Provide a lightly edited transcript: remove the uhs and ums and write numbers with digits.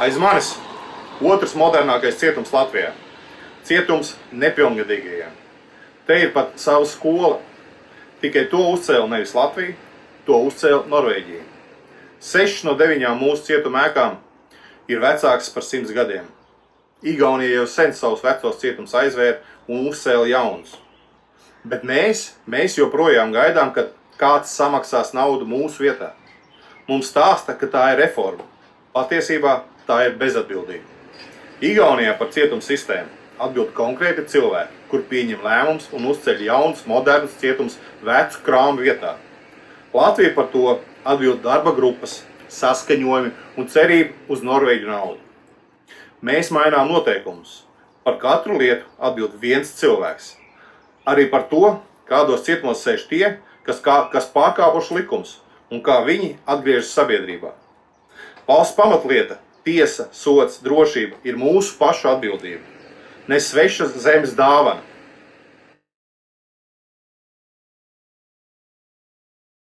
Aiz manis otrs modernākais cietums Latvijā. Cietums nepilngadīgajiem. Te ir pat sava skola. Tikai to uzcēla nevis Latvija, to uzcēla Norvēģija. 6 no 9 mūsu cietuma ēkām ir vecākas par 100 gadiem. Igaunija jau sen savus vecos cietums aizvēra un uzcēla jaunus. Bet mēs joprojām gaidām, kad kāds samaksās naudu mūsu vietā. Mums stāsta, ka tā ir reforma. Patiesībā tā ir bezatbildība. Igaunijā par cietums sistēmu atbild konkrēti cilvēki, kur pieņem lēmums un uzceļ jauns, moderns cietums vecu krāmu vietā. Latvija par to atbild darba grupas, saskaņojumi un cerību uz Norvēģu naudu. Mēs mainām noteikumus. Par katru lietu atbild viens cilvēks. Arī par to, kādos cietumos sēž tie, kas pārkāpuši likums un kā viņi atgriežas sabiedrībā. Valsts pamatlieta, tiesa, sods, drošība ir mūsu pašu atbildība. Ne svešas zemes dāvana.